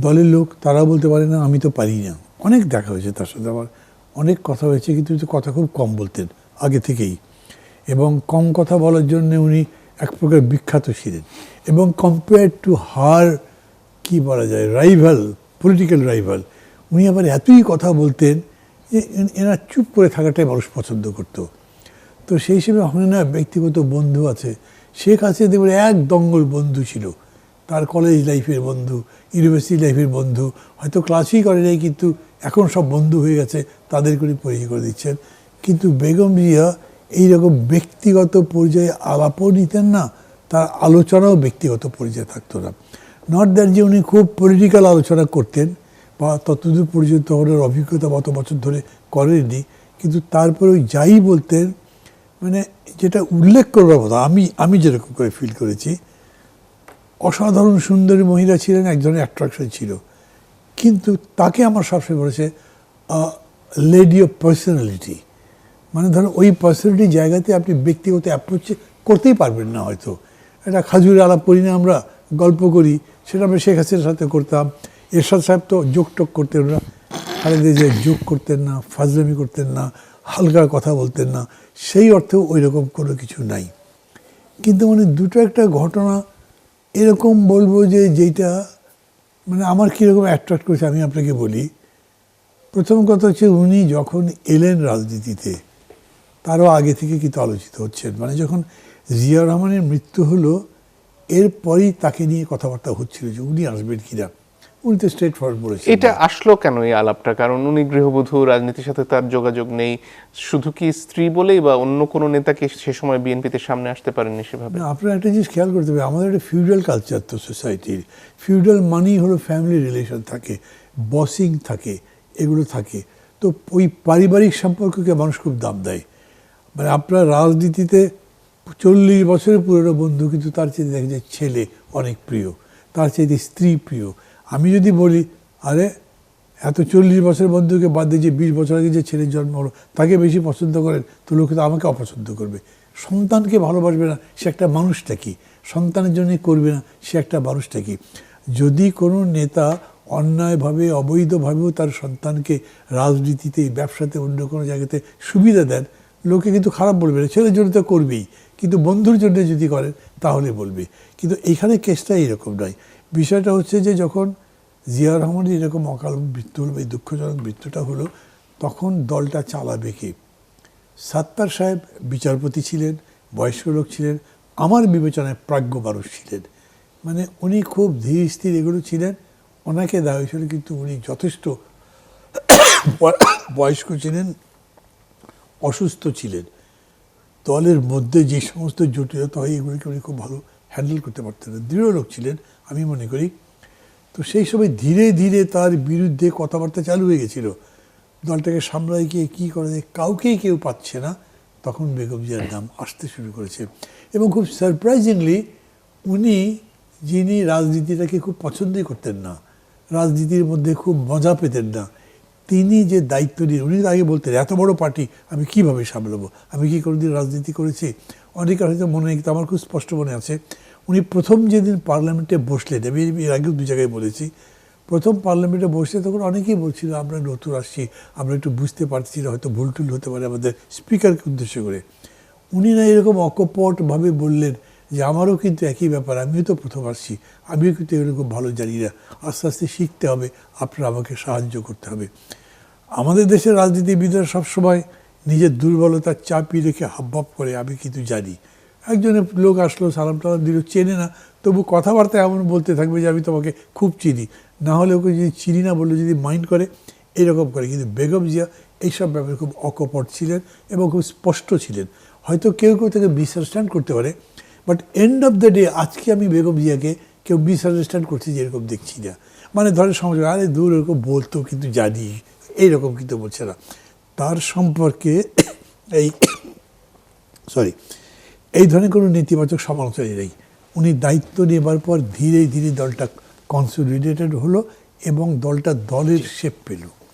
দলের লোক তারা বলতে পারে না আমি তো পারি না। অনেক দেখা হয়েছে তার সাথে আমার, অনেক কথা হয়েছে, কিন্তু কথা খুব কম বলতেন আগে থেকেই, এবং কম কথা বলার জন্য উনি এক প্রকার বিখ্যাত ছিলেন। এবং কম্পেয়ার টু হার, কি বলা যায়, রাইভাল, পলিটিক্যাল রাইভাল, উনি আবার এতই কথা বলতেন যে এনার চুপ করে থাকাটাই মানুষ পছন্দ করতো। তো সেই হিসেবে আমার না ব্যক্তিগত বন্ধু আছে, শেখ হাসিনা দেখবেন এক দঙ্গল বন্ধু ছিল, তার কলেজ লাইফের বন্ধু, ইউনিভার্সিটি লাইফের বন্ধু, হয়তো ক্লাসই করে নাই কিন্তু এখন সব বন্ধু হয়ে গেছে, তাদের করে পরিচয় করে দিচ্ছেন। কিন্তু বেগম জিয়া এইরকম ব্যক্তিগত পর্যায়ে আলাপও নিতেন না, তার আলোচনাও ব্যক্তিগত পর্যায়ে থাকতো না। নট দ্যাট যে উনি খুব পলিটিক্যাল আলোচনা করতেন বা ততদূর পর্যন্ত ওনার অভিজ্ঞতা অত বছর ধরে করেননি, কিন্তু তারপরে ওই যাই বলতেন, মানে যেটা উল্লেখ করবার মতো, আমি যেরকম করে ফিল করেছি, অসাধারণ সুন্দরী মহিলা ছিলেন, এক ধরনের অ্যাট্রাকশন ছিল, কিন্তু তাকে আমার সবসময় বলেছে লেডি অফ পার্সোনালিটি। মানে ধরুন ওই পার্সোনালিটির জায়গাতে আপনি ব্যক্তিগত অ্যাপ্রোচ করতেই পারবেন না। হয়তো একটা খাজুরে আলাপ করি না আমরা, গল্প করি, সেটা আমরা শেখ হাসিনার সাথে করতাম। এরশাদ সাহেব তো যোগ টোক করতেন না, খালেদা জিয়া যোগ করতেন না, ফাজলামি করতেন না, হালকা কথা বলতেন না, সেই অর্থেও ওই রকম কোনো কিছু নাই। কিন্তু মানে দুটো একটা ঘটনা এরকম বলবো যে যেটা মানে আমার কীরকম অ্যাট্রাক্ট করেছে আমি আপনাকে বলি। প্রথম কথা হচ্ছে উনি যখন এলেন রাজনীতিতে, তারও আগে থেকে কিন্তু আলোচিত হচ্ছেন, মানে যখন জিয়া রহমানের মৃত্যু হলো এরপরই তাকে নিয়ে কথাবার্তা হচ্ছিল যে উনি আসবেন কিনা। উনি তো স্ট্রেট ফরওয়ার্ড বলেছেন। এটা আসলো কেন এই আলাপটা? কারণ উনি গৃহবধূ, রাজনীতির সাথে তার যোগাযোগ নেই, শুধু কি স্ত্রী বলেই, বা অন্য কোনো নেতাকে সে সময় বিএনপিতে সামনে আসতে পারেননি সেভাবে? না, আপনারা একটা জিনিস খেয়াল করতে হবে, আমাদের একটা ফিউডাল কালচার তো সোসাইটির, ফিউডাল মানি হলো ফ্যামিলি রিলেশন থাকে, বসিং থাকে, এগুলো থাকে। তো ওই পারিবারিক সম্পর্ককে মানুষ খুব দাম দেয়। মানে আপনার রাজনীতিতে 40 বছরের পুরনো বন্ধু, কিন্তু তার চেয়ে দেখে যে ছেলে অনেক প্রিয়, তার চেয়ে স্ত্রী প্রিয়। আমি যদি বলি আরে এত 40 বছরের বন্ধুকে বাদ দিয়ে যে 20 বছর আগে যে ছেলের জন্ম হলো তাকে বেশি পছন্দ করেন, তো লোকে তো আমাকে অপছন্দ করবে। সন্তানকে ভালোবাসবে না, সে একটা মানুষটা কি? সন্তানের জন্য করবে না, সে একটা মানুষটা কি? যদি কোনো নেতা অন্যায়ভাবে অবৈধভাবেও তার সন্তানকে রাজনীতিতে, ব্যবসাতে, অন্য কোনো জায়গাতে সুবিধা দেন, লোকে কিন্তু খারাপ বলবে না, ছেলের জন্য তো করবেই, কিন্তু বন্ধুর জন্য যদি করেন তাহলে বলবে। কিন্তু এইখানে কেসটা এইরকম নয়। বিষয়টা হচ্ছে যে যখন জিয়া রহমানের এরকম অকাল মৃত্যু হলো, এই দুঃখজনক মৃত্যুটা হলো, তখন দলটা চালাবে কে? সাত্তার সাহেব বিচারপতি ছিলেন, বয়স্ক লোক ছিলেন, আমার বিবেচনায় প্রাজ্ঞ মানুষ ছিলেন, মানে উনি খুব ধীর স্থির এগুলো ছিলেন, ওনাকে দেওয়া হয়েছিল। কিন্তু উনি যথেষ্ট বয়স্ক ছিলেন, অসুস্থ ছিলেন, দলের মধ্যে যে সমস্ত জটিলতা হয় এগুলিকে উনি খুব ভালো হ্যান্ডেল করতে পারতেন না, দৃঢ় লোক ছিলেন আমি মনে করি। তো সেই সময় ধীরে ধীরে তার বিরুদ্ধে কথাবার্তা চালু হয়ে গেছিলো, দলটাকে সামলায় গিয়ে কী করা যায়, কাউকেই কেউ পাচ্ছে না। তখন বেগম জিয়ার নাম আসতে শুরু করেছে, এবং খুব সারপ্রাইজিংলি উনি, যিনি রাজনীতিটাকে খুব পছন্দই করতেন না, রাজনীতির মধ্যে খুব মজা পেতেন না, তিনি যে দায়িত্ব নিয়ে, উনি আগে বলতেন এত বড় পার্টি আমি কীভাবে সামলাবো, আমি কি কোনোদিন রাজনীতি করেছি? অনেকের হয়তো মনে নেই, কিন্তু আমার খুব স্পষ্ট মনে আছে, উনি প্রথম যেদিন পার্লামেন্টে বসলেন, আমি এর আগেও দু জায়গায় বলেছি, প্রথম পার্লামেন্টে বসলে তখন অনেকেই বলছিল আমরা নতুন আসছি, আমরা একটু বুঝতে পারছি না, হয়তো ভুল টুল হতে পারে আমাদের, স্পিকারকে উদ্দেশ্য করে। উনি না এরকম অকপটভাবে বললেন যে আমারও কিন্তু একই ব্যাপার, আমিও তো প্রথম আসছি, আমিও কিন্তু এরকম ভালো জানি না, আস্তে আস্তে শিখতে হবে, আপনারা আমাকে সাহায্য করতে হবে। আমাদের দেশের রাজনীতিবিদরা সবসময় নিজের দুর্বলতার চাপিয়ে রেখে হাবভাব করে, আমি কিন্তু জানি। একজনের লোক আসলো, সালাম টালাম দিল, চেনে না, তবু কথাবার্তা এমন বলতে থাকবে যে আমি তোমাকে খুব চিনি, না হলে ওকে যদি চিনি না বললে যদি মাইন্ড করে, এরকম করে। কিন্তু বেগম জিয়া এইসব ব্যাপারে খুব অকপট ছিলেন এবং খুব স্পষ্ট ছিলেন। হয়তো কেউ কেউ তাকে মিসআন্ডারস্ট্যান্ড করতে পারে, but end of the day আজকে আমি বেগম জিয়াকে কেউ মিসআন্ডারস্ট্যান্ড করছি যে এরকম দেখছি না। মানে ধরে সমাজ আরে দূর এরকম বলতো কিন্তু জানি, এইরকম কিন্তু বলছে না। তার সম্পর্কে এই ধরনের কোনো নেতিবাচক সমালোচনা নেই। উনি দায়িত্ব নেবার পর ধীরে ধীরে দলটা কনসলিডেটেড হলো এবং দলটা দলের শেপ পেল।